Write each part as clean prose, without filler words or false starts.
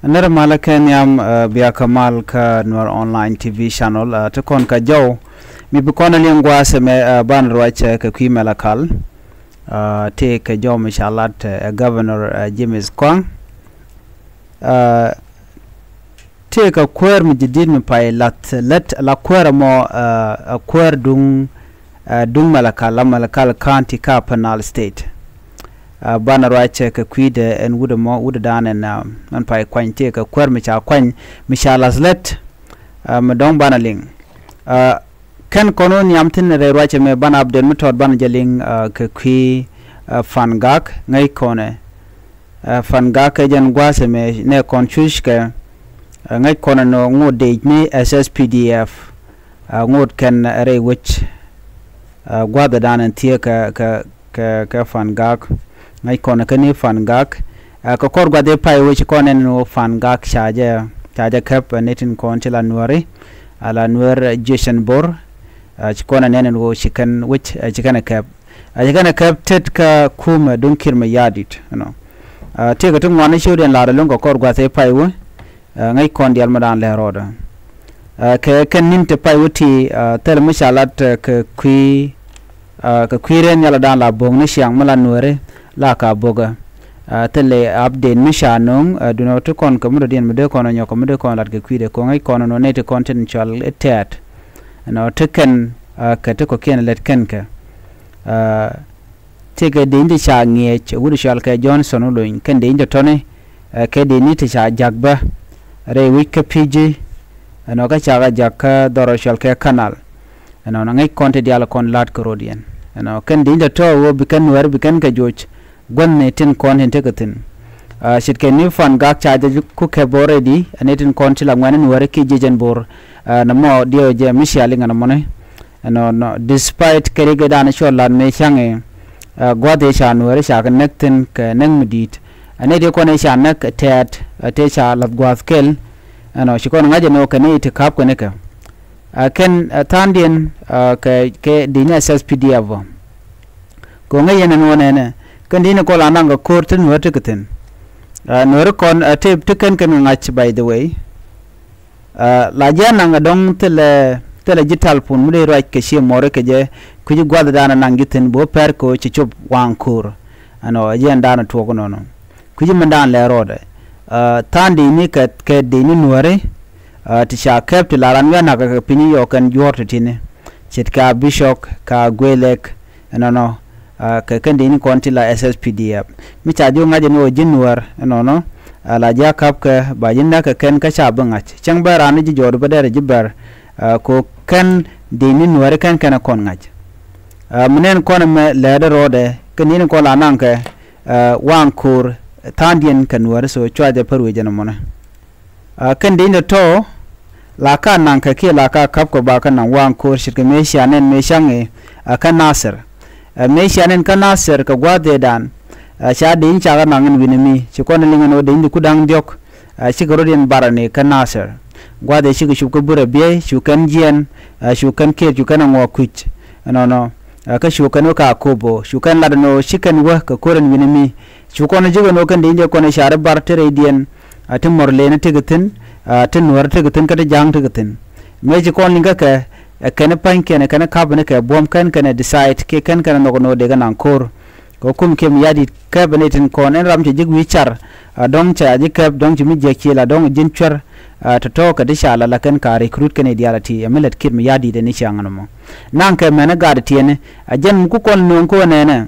Another Malakan yam Bia Kamal ka Noor online TV channel to kon ka jaw mi bukona lingwa se me ban roache ka kwi melakal te ka jaw mashallah governor James Kwang te ka kwer mi jidid mi pay let la kwer mo kwer dung malakal county ka penal state bana roache ka kwide en wuda dan en an pay kwante ka kwer mi cha kwan mishalas let madong bana ling kan kono nyamtin re roache me bana abdel metod bana jaling ka kwi fangak ngai kone fangak jan gwase me ne konchush ka ngai kone no ngode ni SSPDF ngod kan re which gwada dan en tie ka fangak ngai kone kani fangak ka kor gwade pai which kone no fangak chaja kap netin kontila nuari ala nuar Jason Bor chikona nene wo chikan which chikana kap tet ka kuma dunkir me yadit te ka tung wani shoden la longo kor gwate pai wo ngai kon dial madan le roda ka kan ninte pai wuti tel mashalat ka kwire nyala dan la bong ni siang mala nuare la ka boga tele update mishanong duno to kon ko mudin mede kono nyoko mede kon lat ke kwide ko ngai kono no net content chal etat no teken ka to ko ken let ken ka tege de indi cha ngie wuri shal ka Johnson loin ken de indi tone ke de ni te cha jagba re week ka pg no ka cha ga jakka doro shal ka canal no ngai content yala kon lat ko rodien no ken de indi to wo bikan wer bikan ka joj gonne tin kon hen tegatin shit ke ni fan gak chaje ku ke boredi anetin kon tila ngwanen ware ki jejen bor na mo dio je misiali ngana mone no despite kerege dana sholan me change gwade chan ware shaka nektin ke neng medit anede kon e chan nak tet te cha lat gwas kel no shikon ngaje no kane te kap kone ka ken tandien ke dinya SSPDF ko ngayen no nene kandina ko la nanga korten wetikaten nor kon tape tiken kan ngach by the way la jana nga dong tele digital pun mude ro ke she more ke je kuji gwada dana nangiten bo per ko ci chop wankur ano jen dana to ko nono kuji mandan le rode tandi ni ke de ni nuare ti sha kept la ran na ka pini yo kan jorte tine chit ka bishop ka gwelek no ka kende ni konti la SSPDF mi cha jo ngaje no jinwar no la ja kap ka ba jinda ka ken ka cha bangach chang ba ran ji jor ba dere jibar ko kan de ni nuar kan kana kon ngach munen kon me le de rode kan ni ko la nan ka wan kur tandien kan nuar so chwa de perwe jana mona kan de ni to la ka nan ka ke la ka kap ko ba kan nan wan kur shirke me shanen me shange kan nasir me shanen kana ser ka gwade dan sha de in chaga nangin winimi ci kon linga no de indi kudang diok ci garodien barane kana ser gwade ci shu ko bure be shu kan jien shu kan ke shu kan ngo kuch no ka shu kan ka kobo shu kan ladno shikan wa ka koren winimi shu kon jigo no kan de inde kon share bar tere dien atin morle na tigatin tin war tigatin ka de jang tigatin me ci kon linga ka kana panke ne kana kabane ka bom kan kana decide ke kan kana no de ganan kor ko kum kem yadi cabinetin kon en ramje jigwi char dong cha jikab dong jimi jeki la dong jinchar to ka disha la kan ka recruit kan dialati amilet kid mi yadi de ni changano mo nan ka mena gad tiene ajen ku kon non ko ne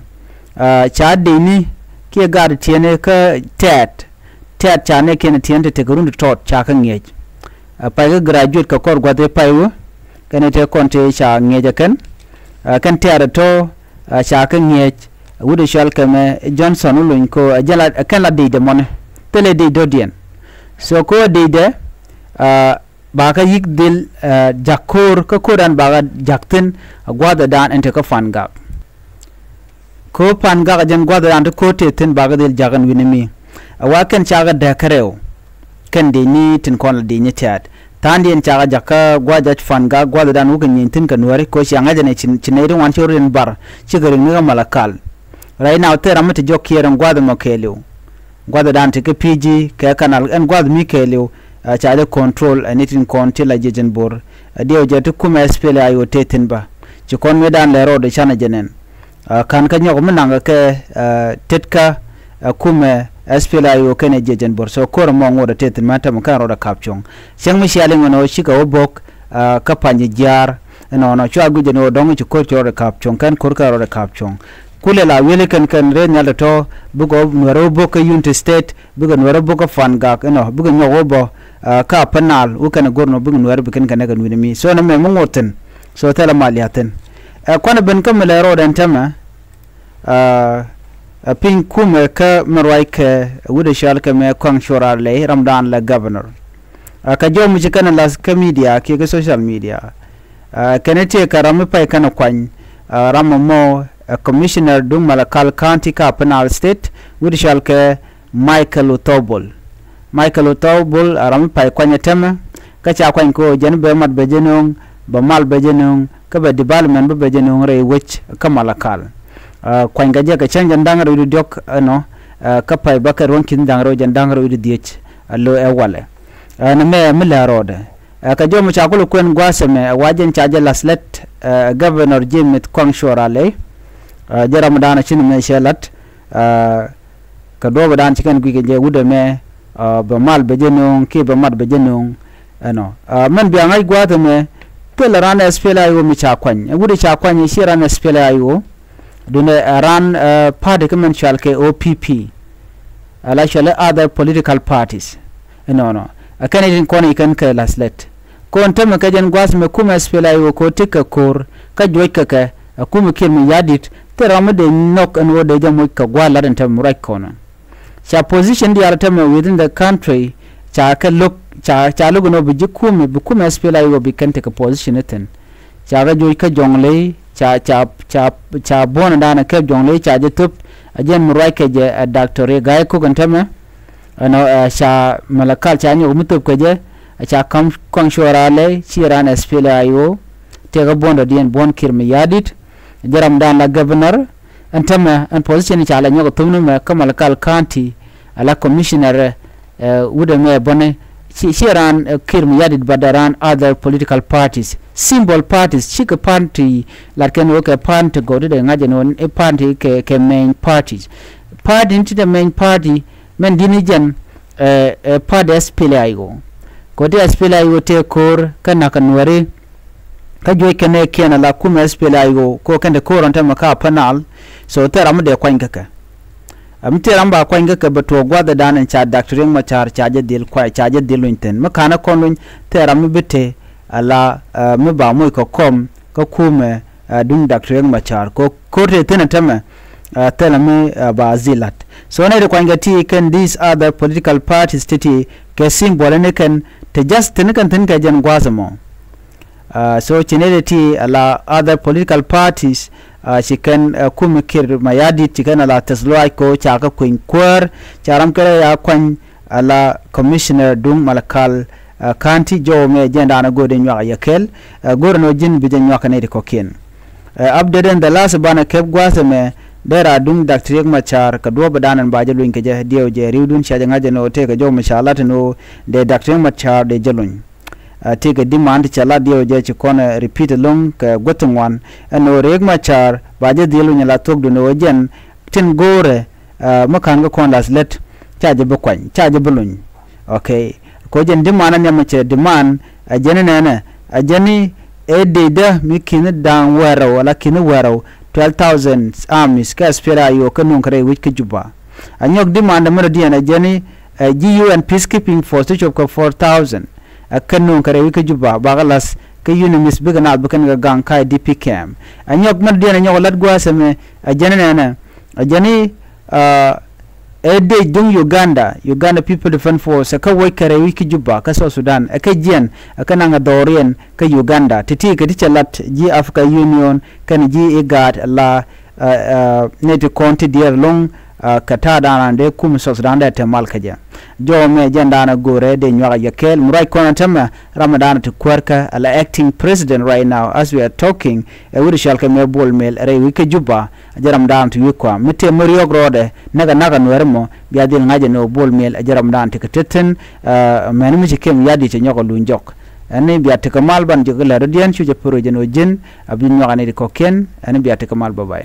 cha de ni ke gad tiene ka tet cha ne ken tiente te grund tot cha kan ngej pa ga graduate ka kor gwade paiwo kene te konte cha ngeja kan tere to cha kan ngej wude shal kame Johnson ulun ko jala kan la de mon tele de dodien so ko de ba ka yik dil jakor ka kodan ba jakten gwada dan ente ka fanga ko fanga jan gwada dan ko te ten ba ga dil jagan winimi wa kan cha ga da kareo kan de ni tin kon la de ni tat tandien chaga jaka gwaja fanga gwada dan wugan yintin kan wari ko shi anga jane chinairin wan chorin bar chigarin nga malakal right now tera mata jokkieren gwada mo kelu gwada dan te ke PG ke kanal en gwada Mikelio cha de control anitin konti la jejen bor dio je te kuma SPLA ayo tetin ba ci kon medan le ro de chana jenen kan ka nyog menanga ke tetka kuma SPLA ayo kene jejen bor so ko mo ngoda tetin mata mo kan ro da kapchong seng mi shale ngono shika obok ka panye jar no chwa guje no dong ci ko ro da kapchong kan ko ka ro da kapchong kule la wele kan re nyal to bugo nwaro boka unity state bugo nwaro boka fanga no bugo nyogo bo ka panal u kan gorno bugo nwaro bikin kan ga mi so na me mongoten so tala maliaten kwana ben kam le ro dan tama pin kuma ka marwai ka wuda shal ka me kwang shora le ramdan la governor ka jo mu kan la ka media ke ga social media kanete karame pai kana kwan ramamo commissioner dung Malakal County ka Penal State widishal ke Michael Otobol aram pai kwanya tema ka cha kwan ko jen be mat be jenung ba mal be jenung ka be development be jenung re wich ka Malakal kwan ga je ka chanja ndangaro du dok no ka pai bakar won kin dangaro jen dangaro du diech allo e wale na me mila rode ka jomu cha kulu kwen gwaseme wajen cha je laslet governor Jimit Kwang Shorale jaram dana chin me shelat ka do badan chikan gwi je wude me ba mal be jenung ke ba mat be jenung no man bi angai gwata me pela ran SPLA yo mi cha kwany wude cha kwany shi ran SPLA yo dune ran party kemen chalke OPP ala shale other political parties no akane koni kan ka laslet ko ntame ka jen gwas me kuma SPLA yo ko tika kor ka joika ka kuma kem yadit terama de nok and wo de jamo ka gwala den tam right corner cha position di artame within the country cha ka look cha lugo no bi kuma SPLA yo bi kante ka position eten cha ga joy ka jongle cha bona dana ka jongle cha je tup ajem right ka je doctor ga ko kantame no cha Malakal cha nyo mutup ka je cha kam kon shorale chiran SPLA yo te ga bonda dien bon kirme yadit jaram dan la governor antama an position cha la nyogo tumnu me Malakal County ala commissioner wude me bone chiran kirmi yadid badaran other political parties symbol parties chika party la ken woke party go de ngaje non e party ke main parties party into the main party men dinijan party SPLA go ko de SPLA go te kor kana kanware ka joy kene kena la kuma SPLA go ko kende koranta maka panal so tera mu de kwangaka amtera mba kwangaka bato gwada danan cha doctoring machar chaje dil kwa chaje dilunten makana konlun tera mu bite ala mu ba mu ko kom ko kuma dun doctoring machar ko korte tena tama tela mu ba zilat so na de kwangati can these other political parties titi ke symbol ne kan te just tenikan tenka jan gwazamo so chinelity ala other political parties she can kumikir mayadi tikana la tasloai ko chaka kwinkwar charam kare ya kwan ala commissioner dung Malakal County jo me jenda na gode nywa yakel gorno jin bijen nywa kanedi kokin update the last bana kep gwase me dera dung Dr. Machar ka do badanan baje luin ke je dio je riudun shaje ngaje no te ka jo mashallah no de Dr. Machar de jelun take a demand chala dio je chikona repeat long ka gotungwan no reg Machar baje dilu nyala tok do no jen tin gore makan ga kon las let chaje bokwan chaje bulun okay ko jen demand nya mache demand ajene nana ajeni edida mikin dan waro wala kin waro 12,000 armies ka SPLA yo kanun kare wiki juba anyok demand mara diana ajeni GUN peacekeeping force chop ka 4,000 kanun kare wiki juba bagalas ka unimis bigana bukan ga gang kai DP camp anyok mara diana nyok lat gwasame ajeni nana ajeni ede dung Uganda People Defense Force ka woy kare wiki juba ka so Sudan ka jien ka nanga dorien ka Uganda titi ka dichalat ji Africa Union kan ji IGAD la net county dear long kata dana de kum sos danda te malkaja jo me jandana gore de nywaga yakel murai kona tema ramadan to kwarka ala acting president right now as we are talking e wuri shalka me bol mel re wike juba ajaram dan to yikwa mete moriyo grode naga nwermo biadil ngaje no bol mel ajaram dan te keteten menumi kem yadi te nyoko lunjok ani biate kamal ban jogala radian chuje pro jeno jin abin nyogane ko ken ani biate kamal babay